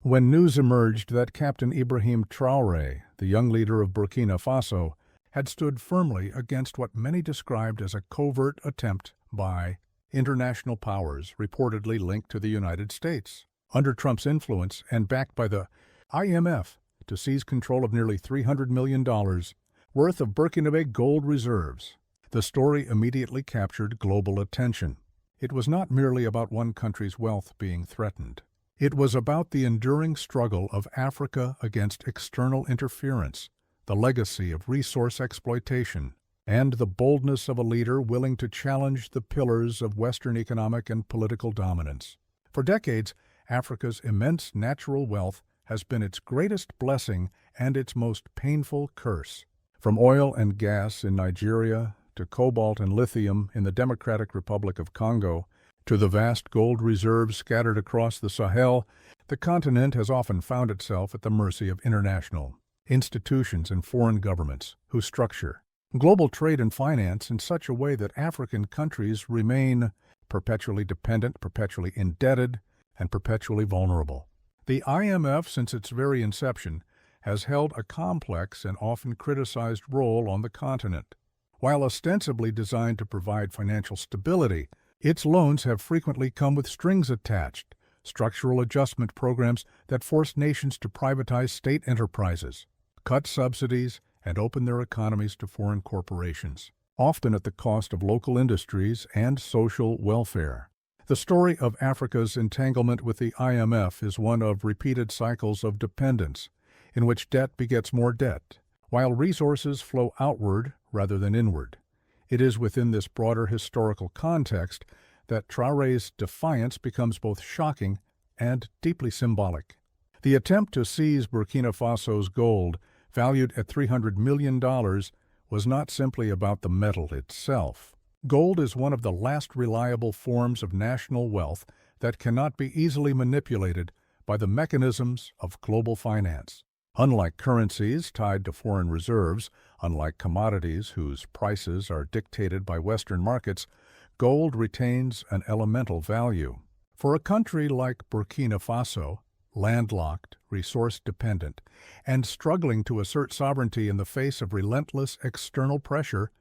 When news emerged that Captain Ibrahim Traoré, the young leader of Burkina Faso, had stood firmly against what many described as a covert attempt by international powers reportedly linked to the United States, under Trump's influence and backed by the IMF, to seize control of nearly $300 million worth of Burkina Faso gold reserves, the story immediately captured global attention. It was not merely about one country's wealth being threatened. It was about the enduring struggle of Africa against external interference, the legacy of resource exploitation, and the boldness of a leader willing to challenge the pillars of Western economic and political dominance. For decades, Africa's immense natural wealth has been its greatest blessing and its most painful curse. From oil and gas in Nigeria to cobalt and lithium in the Democratic Republic of Congo, to the vast gold reserves scattered across the Sahel, the continent has often found itself at the mercy of international institutions and foreign governments who structure global trade and finance in such a way that African countries remain perpetually dependent, perpetually indebted, and perpetually vulnerable. The IMF, since its very inception, has held a complex and often criticized role on the continent. While ostensibly designed to provide financial stability, its loans have frequently come with strings attached, structural adjustment programs that force nations to privatize state enterprises, cut subsidies, and open their economies to foreign corporations, often at the cost of local industries and social welfare. The story of Africa's entanglement with the IMF is one of repeated cycles of dependence, in which debt begets more debt, while resources flow outward rather than inward. It is within this broader historical context that Traoré's defiance becomes both shocking and deeply symbolic. The attempt to seize Burkina Faso's gold, valued at $300 million, was not simply about the metal itself. Gold is one of the last reliable forms of national wealth that cannot be easily manipulated by the mechanisms of global finance. Unlike currencies tied to foreign reserves, unlike commodities whose prices are dictated by Western markets, gold retains an elemental value. For a country like Burkina Faso, landlocked, resource-dependent, and struggling to assert sovereignty in the face of relentless external pressure,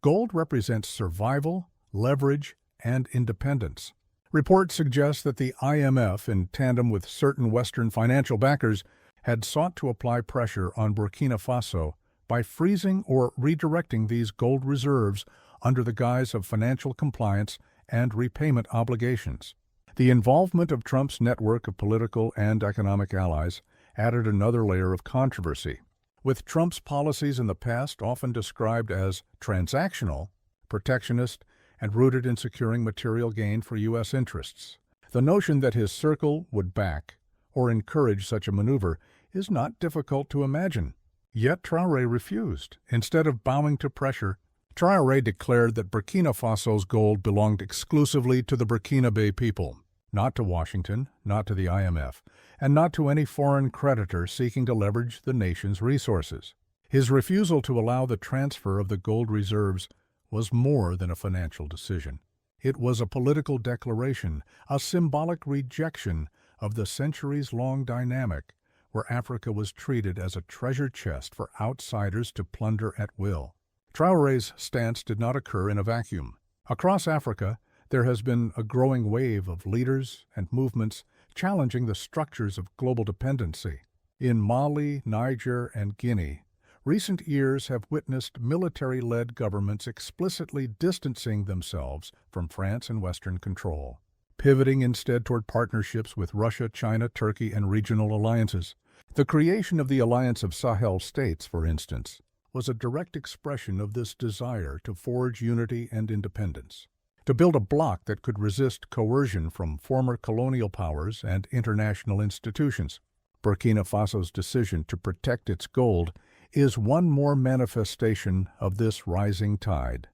gold represents survival, leverage, and independence. Reports suggest that the IMF, in tandem with certain Western financial backers, had sought to apply pressure on Burkina Faso by freezing or redirecting these gold reserves under the guise of financial compliance and repayment obligations. The involvement of Trump's network of political and economic allies added another layer of controversy. With Trump's policies in the past often described as transactional, protectionist, and rooted in securing material gain for U.S. interests, the notion that his circle would back or encourage such a maneuver is not difficult to imagine. Yet Traoré refused. Instead of bowing to pressure, Traoré declared that Burkina Faso's gold belonged exclusively to the Burkina Faso people, not to Washington, not to the IMF, and not to any foreign creditor seeking to leverage the nation's resources. His refusal to allow the transfer of the gold reserves was more than a financial decision. It was a political declaration, a symbolic rejection of the centuries-long dynamic where Africa was treated as a treasure chest for outsiders to plunder at will. Traoré's stance did not occur in a vacuum. Across Africa, there has been a growing wave of leaders and movements challenging the structures of global dependency. In Mali, Niger, and Guinea, recent years have witnessed military-led governments explicitly distancing themselves from France and Western control, pivoting instead toward partnerships with Russia, China, Turkey, and regional alliances. The creation of the Alliance of Sahel States, for instance, was a direct expression of this desire to forge unity and independence, to build a bloc that could resist coercion from former colonial powers and international institutions. Burkina Faso's decision to protect its gold is one more manifestation of this rising tide.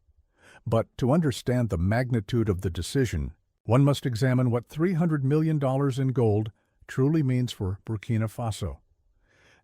But to understand the magnitude of the decision, one must examine what $300 million in gold truly means for Burkina Faso.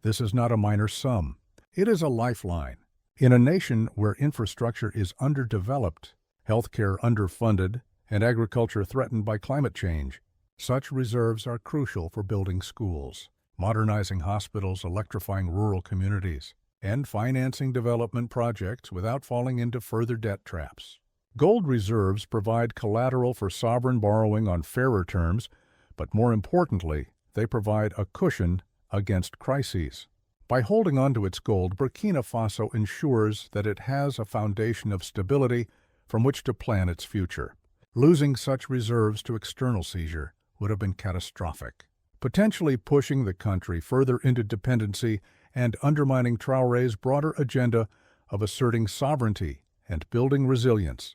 This is not a minor sum. It is a lifeline. In a nation where infrastructure is underdeveloped, healthcare underfunded, and agriculture threatened by climate change, Such reserves are crucial for building schools, modernizing hospitals, electrifying rural communities, and financing development projects without falling into further debt traps. Gold reserves provide collateral for sovereign borrowing on fairer terms, but more importantly, they provide a cushion against crises. By holding onto its gold, Burkina Faso ensures that it has a foundation of stability from which to plan its future. Losing such reserves to external seizure would have been catastrophic, potentially pushing the country further into dependency and undermining Traoré's broader agenda of asserting sovereignty and building resilience.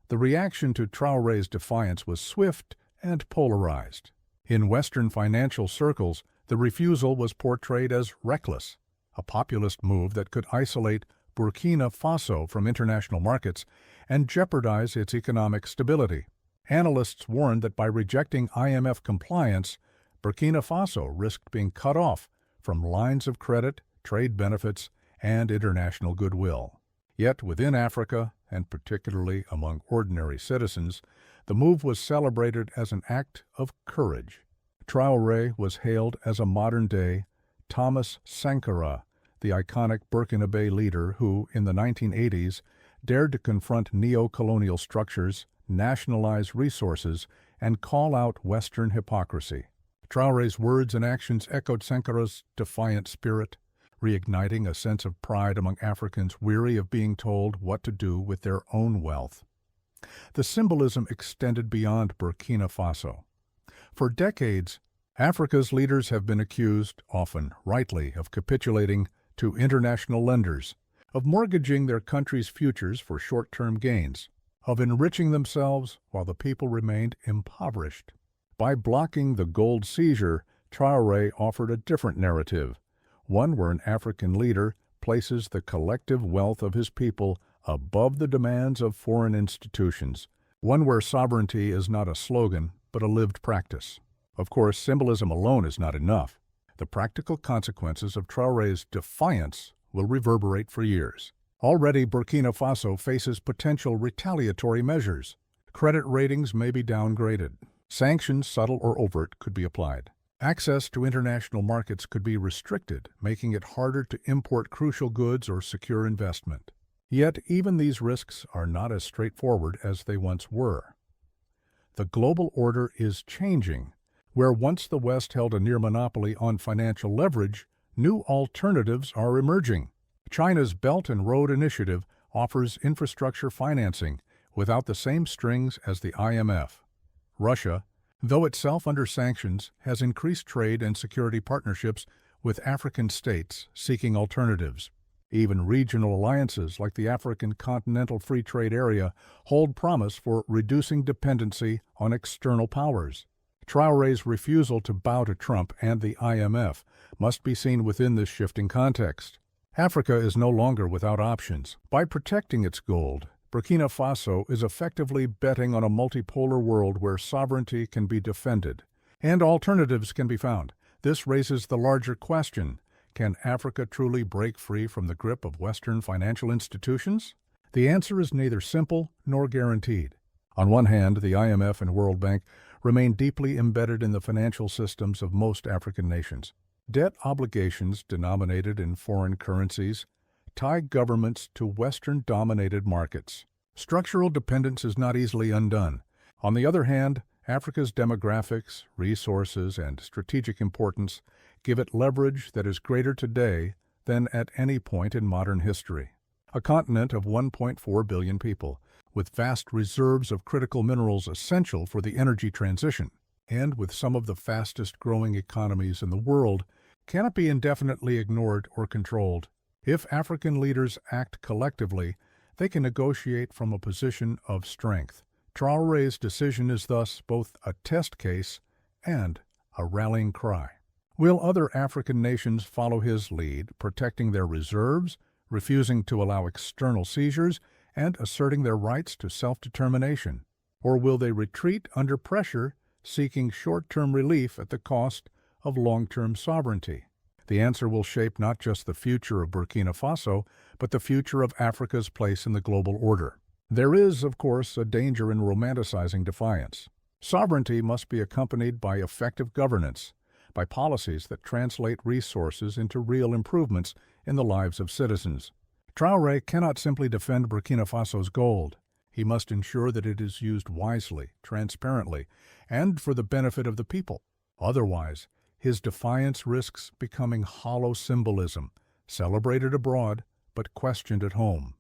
The reaction to Traoré's defiance was swift and polarized. In Western financial circles, the refusal was portrayed as reckless, a populist move that could isolate Burkina Faso from international markets and jeopardize its economic stability. Analysts warned that by rejecting IMF compliance, Burkina Faso risked being cut off from lines of credit, trade benefits, and international goodwill. Yet within Africa, and particularly among ordinary citizens, the move was celebrated as an act of courage. Traoré was hailed as a modern-day Thomas Sankara, the iconic Burkinabe leader who, in the 1980s, dared to confront neo-colonial structures, nationalize resources, and call out Western hypocrisy. Traoré's words and actions echoed Sankara's defiant spirit, reigniting a sense of pride among Africans weary of being told what to do with their own wealth. The symbolism extended beyond Burkina Faso. For decades, Africa's leaders have been accused, often rightly, of capitulating to international lenders, of mortgaging their country's futures for short-term gains, of enriching themselves while the people remained impoverished. By blocking the gold seizure, Traoré offered a different narrative, one where an African leader places the collective wealth of his people above the demands of foreign institutions, one where sovereignty is not a slogan but a lived practice. Of course, symbolism alone is not enough. The practical consequences of Traoré's defiance will reverberate for years. Already, Burkina Faso faces potential retaliatory measures. Credit ratings may be downgraded. Sanctions, subtle or overt, could be applied. Access to international markets could be restricted, making it harder to import crucial goods or secure investment. Yet, even these risks are not as straightforward as they once were. The global order is changing. Where once the West held a near monopoly on financial leverage, new alternatives are emerging. China's Belt and Road Initiative offers infrastructure financing without the same strings as the IMF. Russia, though itself under sanctions, has increased trade and security partnerships with African states seeking alternatives. Even regional alliances like the African Continental Free Trade Area hold promise for reducing dependency on external powers. Traoré's refusal to bow to Trump and the IMF must be seen within this shifting context. Africa is no longer without options. By protecting its gold, Burkina Faso is effectively betting on a multipolar world where sovereignty can be defended and alternatives can be found. This raises the larger question: can Africa truly break free from the grip of Western financial institutions? The answer is neither simple nor guaranteed. On one hand, the IMF and World Bank remain deeply embedded in the financial systems of most African nations. Debt obligations denominated in foreign currencies tie governments to Western-dominated markets. Structural dependence is not easily undone. On the other hand, Africa's demographics, resources, and strategic importance give it leverage that is greater today than at any point in modern history. A continent of 1.4 billion people, with vast reserves of critical minerals essential for the energy transition, and with some of the fastest-growing economies in the world, cannot be indefinitely ignored or controlled. If African leaders act collectively, they can negotiate from a position of strength. Traoré's decision is thus both a test case and a rallying cry. Will other African nations follow his lead, protecting their reserves, refusing to allow external seizures, and asserting their rights to self-determination? Or will they retreat under pressure, seeking short-term relief at the cost of long-term sovereignty? The answer will shape not just the future of Burkina Faso, but the future of Africa's place in the global order. There is, of course, a danger in romanticizing defiance. Sovereignty must be accompanied by effective governance, by policies that translate resources into real improvements in the lives of citizens. Traoré cannot simply defend Burkina Faso's gold. He must ensure that it is used wisely, transparently, and for the benefit of the people. Otherwise, his defiance risks becoming hollow symbolism, celebrated abroad but questioned at home.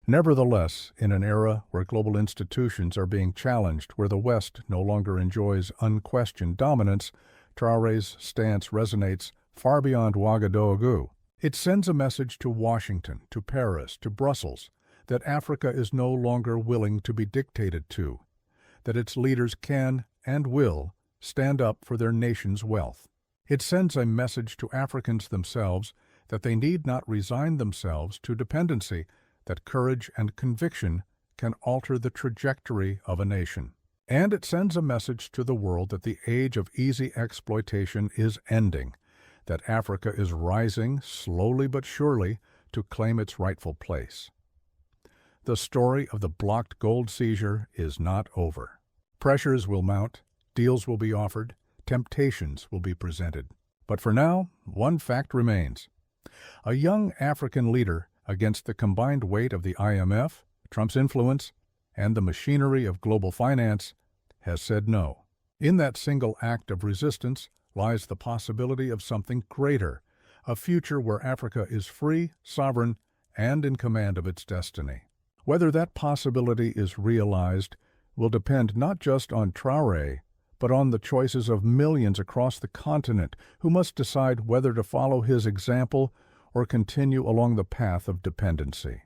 Nevertheless, in an era where global institutions are being challenged, where the West no longer enjoys unquestioned dominance, Traoré's stance resonates far beyond Ouagadougou. It sends a message to Washington, to Paris, to Brussels, that Africa is no longer willing to be dictated to, that its leaders can and will stand up for their nation's wealth. It sends a message to Africans themselves that they need not resign themselves to dependency, that courage and conviction can alter the trajectory of a nation. And it sends a message to the world that the age of easy exploitation is ending, that Africa is rising, slowly but surely, to claim its rightful place. The story of the blocked gold seizure is not over. Pressures will mount, deals will be offered, temptations will be presented. But for now, one fact remains. A young African leader against the combined weight of the IMF, Trump's influence, and the machinery of global finance, has said no. In that single act of resistance lies the possibility of something greater, a future where Africa is free, sovereign, and in command of its destiny. Whether that possibility is realized will depend not just on Traoré, but on the choices of millions across the continent who must decide whether to follow his example or continue along the path of dependency.